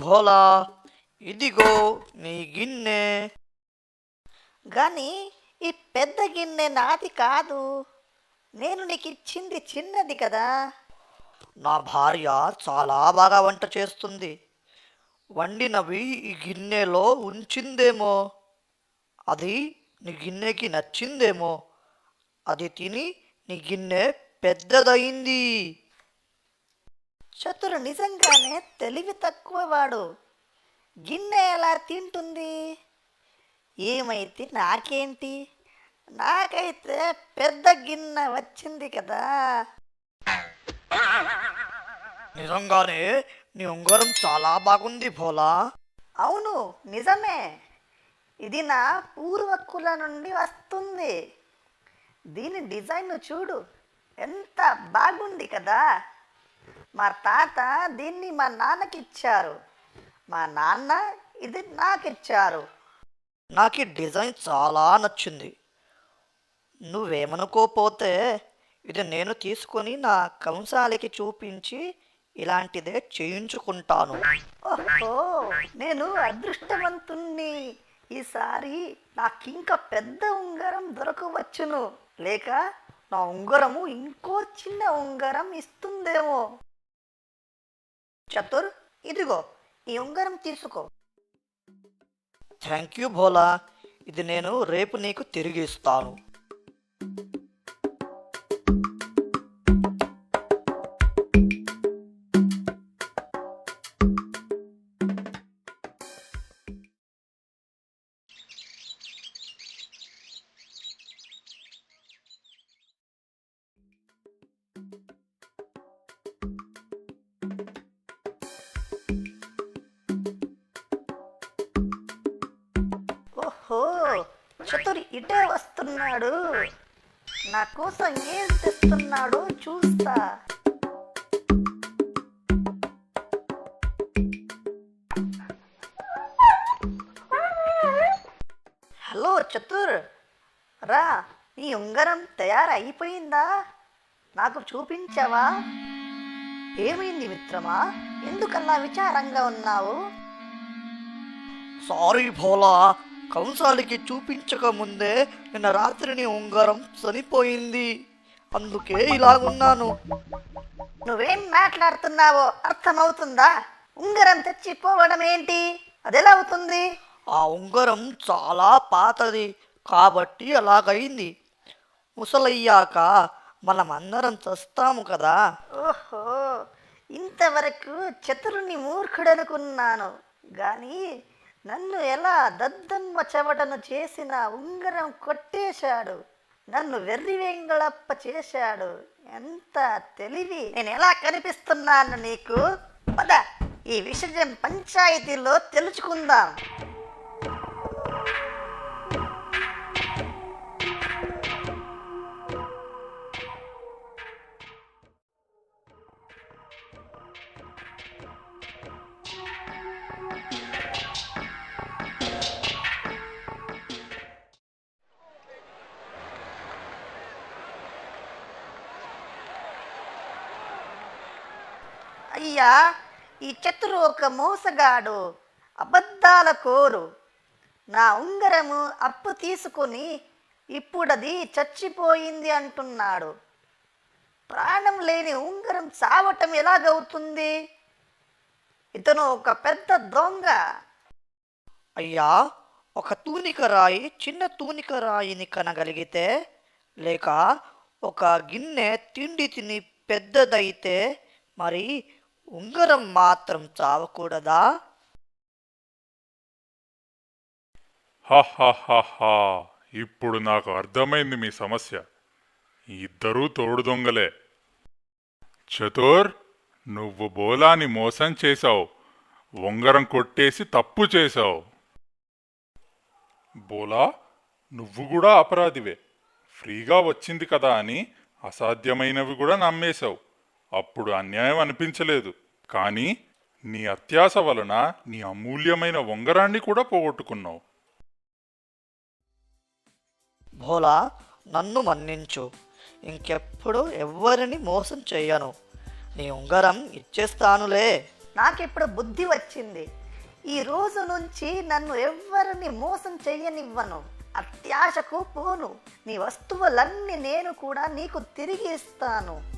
భోలా, ఇదిగో నీ గిన్నె. గాని ఈ పెద్ద గిన్నె నాది కాదు. నేను నీకు ఇచ్చింది చిన్నది కదా. నా భార్య చాలా బాగా వంట చేస్తుంది. వండినవి ఈ గిన్నెలో ఉంచిందేమో. అది నీ గిన్నెకి నచ్చిందేమో. అది తిని నీ గిన్నె పెద్దదయింది. చతురు నిజంగానే తెలివి తక్కువ వాడు. గిన్నె ఎలా తింటుంది? ఏమైతే నాకేంటి? నాకైతే పెద్ద గిన్నె వచ్చింది కదా. నిజంగానే నీ ఉంగరం చాలా బాగుంది భోలా. అవును, నిజమే. ఇది నా పూర్వకుల నుండి వస్తుంది. దీని డిజైన్ చూడు, ఎంత బాగుంది కదా. మా తాత దీన్ని మా నాన్నకి ఇచ్చారు. మా నాన్న ఇది నాకిచ్చారు. నాకు ఈ డిజైన్ చాలా నచ్చింది. నువ్వేమనుకోపోతే ఇది నేను తీసుకొని నా కంసాలికి చూపించి ఇలాంటిదే చేయించుకుంటాను. ఓహో, నేను అదృష్టవంతుణ్ణి. ఈసారి నాకింక పెద్ద ఉంగరం దొరకవచ్చును. లేక నా ఉంగరము ఇంకో చిన్న ఉంగరం ఇస్తుందేమో. చతుర్, ఇదిగో ఈ ఉంగరం తీసుకో. Thank you Bhola. ఇది నేను రేపు నీకు తిరిగి ఇస్తాను. ఓహో, చతుర్ ఇటే వస్తున్నాడు. నా కోసం ఏం తెస్తున్నాడో చూస్తా. హలో చతుర్, రా. నీ ఉంగరం తయారైపోయిందా? నాకు చూపించావా? ఏమైంది మిత్రమా? ఎందుకన్నా విచారంగా ఉన్నావు? సారీ భోలా, కంసాలికి చూపించక ముందే నిన్న రాత్రి నీ ఉంగరం చనిపోయింది. అందుకే ఇలాగున్నాను. నువ్వేం మాట్లాడుతున్నావో అర్థమవుతుందా? ఉంగరం తెచ్చిపోవడం ఏంటి? అదెలా అవుతుంది? ఆ ఉంగరం చాలా పాతది కాబట్టి అలాగైంది. ముసలయ్యాక మనమందరం చస్తాము కదా. ఓహో, ఇంతవరకు చతురుని మూర్ఖుడనుకున్నాను. గాని నన్ను ఎలా దద్దమ్మ చెవటను చేసిన ఉంగరం కొట్టేశాడు. నన్ను వెర్రివెంగళప్ప చేశాడు. ఎంత తెలివి! నేను ఎలా కనిపిస్తున్నాను నీకు? పద, ఈ విషయం పంచాయతీలో తెలుసుకుందాం. అయ్యా, ఈ చతురు ఒక మోసగాడు, అబద్ధాల కోరు. నా ఉంగరము అప్పు తీసుకుని ఇప్పుడది చచ్చిపోయింది అంటున్నాడు. ప్రాణం లేని ఉంగరం చావటం ఎలాగవుతుంది? ఇతను ఒక పెద్ద దొంగ. అయ్యా, ఒక తూనిక రాయి చిన్న తూనిక రాయిని కనగలిగితే, లేక ఒక గిన్నె తిండి తిని పెద్దదైతే మరి ఉంగరం మాత్రం చావకూడదా? హహహహా, ఇప్పుడు నాకు అర్థమైంది మీ సమస్య. ఇద్దరూ తోడు దొంగలే. చతుర్, నువ్వు బోలాని మోసం చేశావు. ఉంగరం కొట్టేసి తప్పు చేశావు. బోలా, నువ్వు కూడా అపరాధివే. ఫ్రీగా వచ్చింది కదా అని అసాధ్యమైనవి కూడా నమ్మేశావు. అప్పుడు అన్యాయం అనిపించలేదు. కానీ నీ అత్యాశ వలన నీ అమూల్యమైన ఉంగరాన్ని కూడా పోగొట్టుకున్నావు. భోలా, నన్ను మన్నించు. ఇంకెప్పుడు ఎవ్వరిని మోసం చెయ్యను. నీ ఉంగరం ఇచ్చేస్తానులే. నాకిప్పుడు బుద్ధి వచ్చింది. ఈ రోజు నుంచి నన్ను ఎవ్వరిని మోసం చెయ్యనివ్వను. అత్యాశకు పోను. నీ వస్తువులన్నీ నేను కూడా నీకు తిరిగి ఇస్తాను.